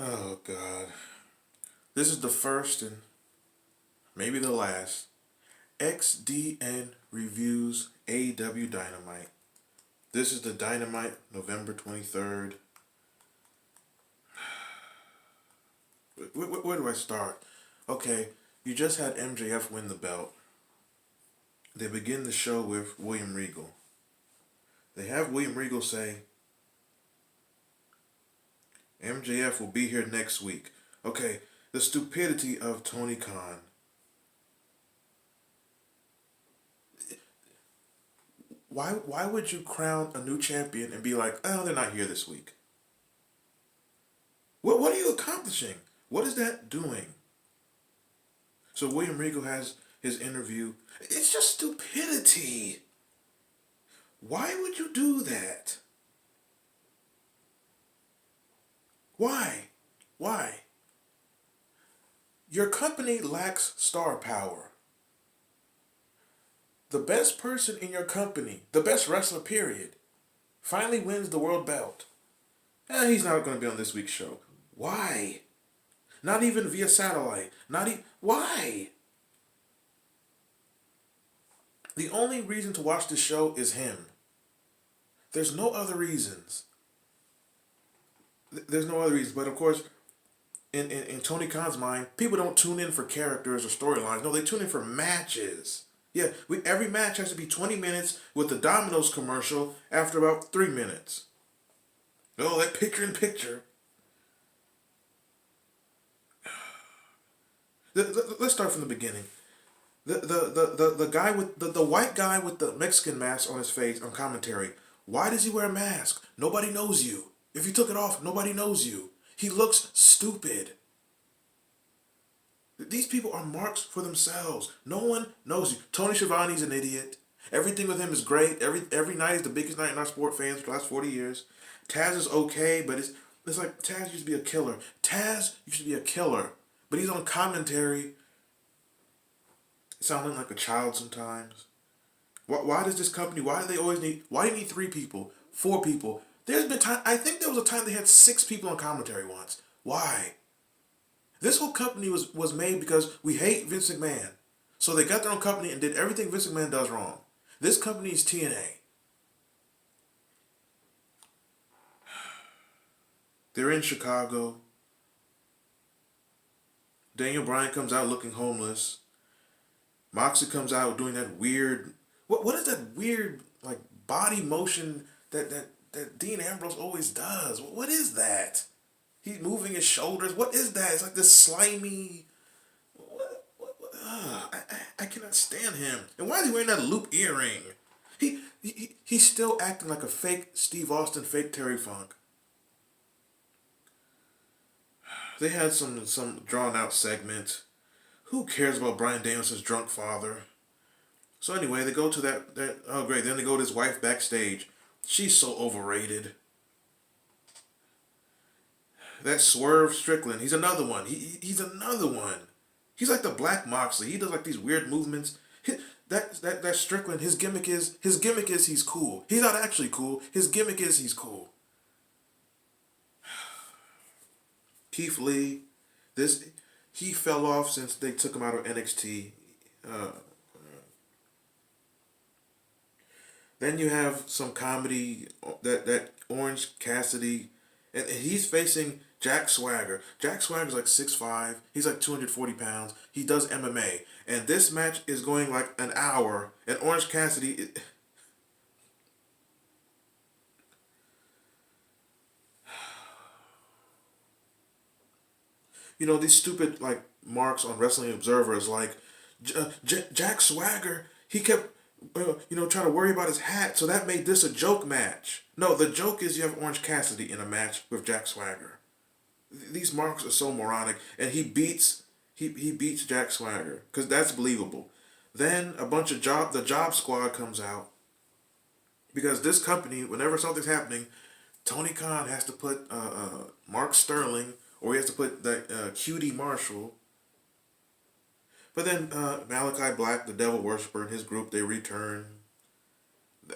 Oh, God. This is the first and maybe the last XDN reviews AEW Dynamite. This is the Dynamite, November 23rd. Where do I start? Okay, you just had MJF win the belt. They begin the show with William Regal. They have William Regal say, MJF will be here next week. Okay, the stupidity of Tony Khan. Why would you crown a new champion and be like, oh, they're not here this week? What are you accomplishing? What is that doing? So William Regal has his interview. It's just stupidity. Why would you do that? Why? Why? Your company lacks star power. The best person in your company, the best wrestler, period, finally wins the world belt. He's not going to be on this week's show. Why? Not even via satellite. Why? The only reason to watch this show is him. There's no other reasons. There's no other reasons. But of course, in Tony Khan's mind, people don't tune in for characters or storylines. No, they tune in for matches. Yeah, every match has to be 20 minutes with the Domino's commercial after about 3 minutes. Oh, that picture in picture. Let's start from the beginning. The guy with the white guy with the Mexican mask on his face on commentary. Why does he wear a mask? Nobody knows you. If you took it off, nobody knows you. He looks stupid. These people are marks for themselves. No one knows you. Tony Schiavone's an idiot. Everything with him is great. Every night is the biggest night in our sport fans for the last 40 years. Taz is okay, but it's like Taz used to be a killer. Taz used to be a killer, but he's on commentary sounding like a child sometimes. Why does this company? Why do they always need? Why do you need 3 people, 4 people? There's been time. I think there was a time they had 6 people on commentary once. Why? This whole company was made because we hate Vince McMahon. So they got their own company and did everything Vince McMahon does wrong. This company is TNA. They're in Chicago. Daniel Bryan comes out looking homeless. Moxley comes out doing that weird. What is that weird like body motion that Dean Ambrose always does? What is that? He's moving his shoulders. What is that? It's like this slimy. I cannot stand him. And why is he wearing that loop earring? He's still acting like a fake Steve Austin, fake Terry Funk. They had some drawn out segment. Who cares about Bryan Danielson's drunk father? So anyway, they go to that oh great. Then they go to his wife backstage. She's so overrated. That Swerve Strickland, he's another one. He's another one. He's like the Black Moxley. He does like these weird movements. That Strickland, his gimmick is he's cool. He's not actually cool. His gimmick is he's cool. Keith Lee, he fell off since they took him out of NXT. Then you have some comedy that Orange Cassidy, and he's facing Jack Swagger. Jack Swagger's like 6'5". He's like 240 pounds. He does MMA. And this match is going like an hour. And Orange Cassidy... You know, these stupid like marks on Wrestling Observer is like, Jack Swagger, he kept, trying to worry about his hat. So that made this a joke match. No, the joke is you have Orange Cassidy in a match with Jack Swagger. These marks are so moronic, and he beats Jack Swagger because that's believable. Then a bunch of the Job Squad comes out because this company, whenever something's happening, Tony Khan has to put Mark Sterling or he has to put that QT Marshall. But then Malachi Black, the Devil Worshipper, and his group, they return.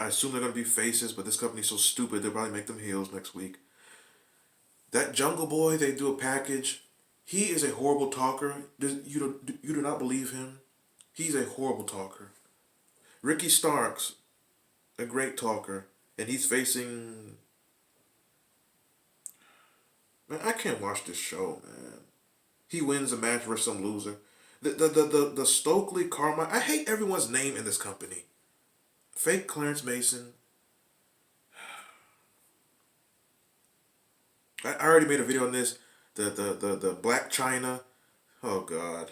I assume they're going to be faces, but this company's so stupid they'll probably make them heels next week. That Jungle Boy, they do a package. He is a horrible talker. You do not believe him. He's a horrible talker. Ricky Starks, a great talker, and he's facing. Man, I can't watch this show, man. He wins a match versus some loser. The Stokely Carmine. I hate everyone's name in this company. Fake Clarence Mason. I already made a video on this. The Black China. Oh God.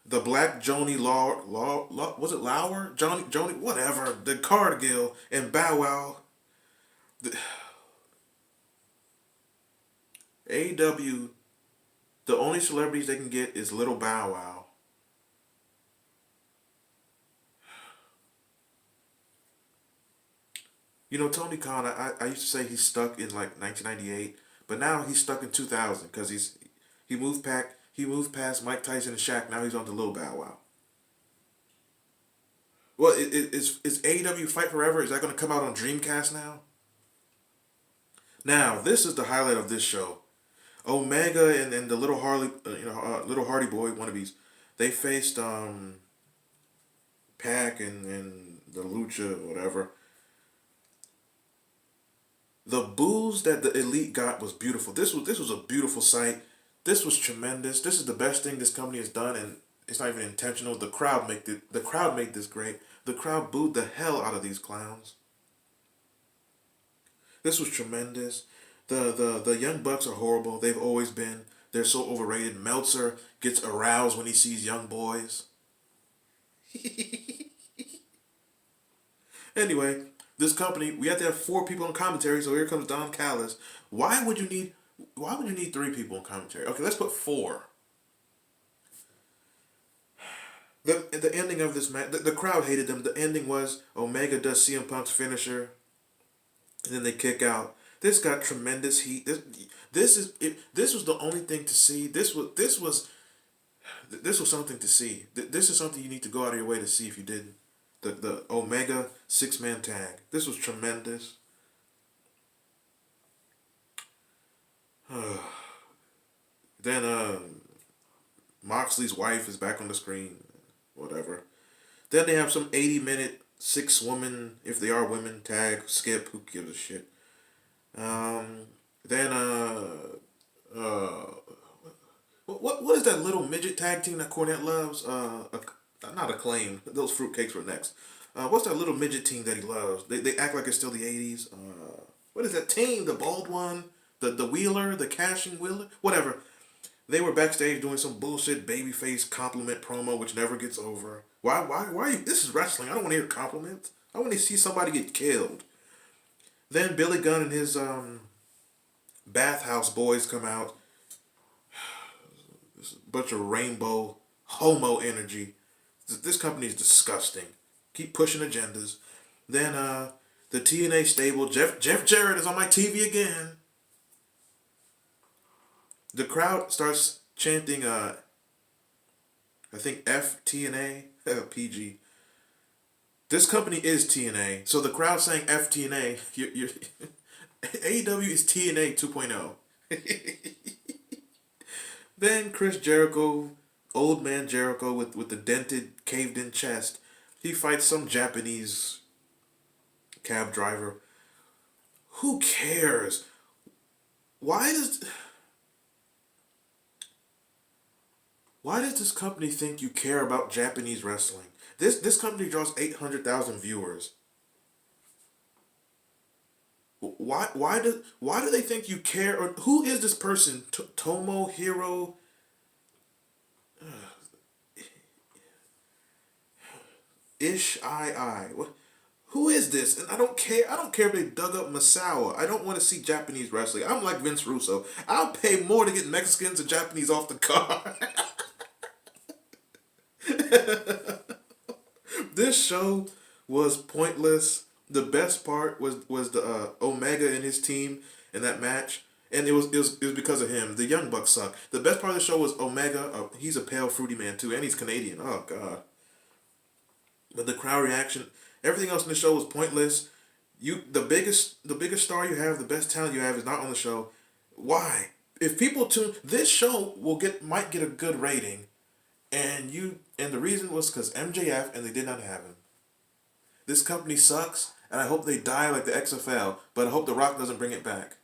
The Black Joni Law, was it Lauer? Joni, whatever. The Cargill and Bow Wow. The, AEW, the only celebrities they can get is Little Bow Wow. You know, Tony Khan, I used to say he's stuck in like 1998, but now he's stuck in 2000 because he moved past Mike Tyson and Shaq. Now he's on the Little Bow Wow. Well, is AEW Fight Forever? Is that going to come out on Dreamcast now? Now this is the highlight of this show. Omega and the little little Hardy Boy wannabes, they faced Pac and the Lucha whatever. The booze that the Elite got was beautiful. This was a beautiful sight. This was tremendous. This is the best thing this company has done, and it's not even intentional. The crowd made this great. The crowd booed the hell out of these clowns. This was tremendous. The Young Bucks are horrible. They've always been. They're so overrated. Meltzer gets aroused when he sees young boys. Anyway, this company, we have to have four people in commentary, so here comes Don Callis. Why would you need three people in commentary? Okay, let's put four. The ending of this match, the crowd hated them. The ending was Omega does CM Punk's finisher, and then they kick out. This got tremendous heat. This was the only thing to see. This was something to see. This is something you need to go out of your way to see if you didn't. The Omega 6-man tag. This was tremendous. Then Moxley's wife is back on the screen. Whatever. Then they have some 80-minute 6-woman, if they are women, tag, skip, who gives a shit. Then what is that little midget tag team that Cornette loves? Not Acclaim. Those fruitcakes were next. What's that little midget team that he loves? They act like it's still the 80s. What is that team? The bald one? The Wheeler? The Cashing Wheeler? Whatever. They were backstage doing some bullshit babyface compliment promo, which never gets over. Why? This is wrestling. I don't want to hear compliments. I want to see somebody get killed. Then Billy Gunn and his bathhouse boys come out. This bunch of rainbow homo energy. This company is disgusting. Keep pushing agendas. Then the TNA stable. Jeff Jarrett is on my TV again. The crowd starts chanting, I think FTNA, PG. This company is TNA, so the crowd saying FTNA, AEW is TNA 2.0. Then Chris Jericho, old man Jericho with the dented, caved in chest, he fights some Japanese cab driver. Who cares? Why does this company think you care about Japanese wrestling? This company draws 800,000 viewers. Why do they think you care? Or who is this person? Tomohiro Ishii. What? Who is this? And I don't care. I don't care if they dug up Masawa. I don't want to see Japanese wrestling. I'm like Vince Russo. I'll pay more to get Mexicans and Japanese off the card. This show was pointless. The best part was the Omega and his team in that match, and it was because of him. The Young Bucks suck. The best part of the show was Omega. He's a pale, fruity man too, and he's Canadian. Oh God! But the crowd reaction, everything else in the show was pointless. the biggest star you have, the best talent you have is not on the show. Why? If people tune this show might get a good rating, and the reason was because MJF and they did not have him. This company sucks, and I hope they die like the XFL. But I hope The Rock doesn't bring it back.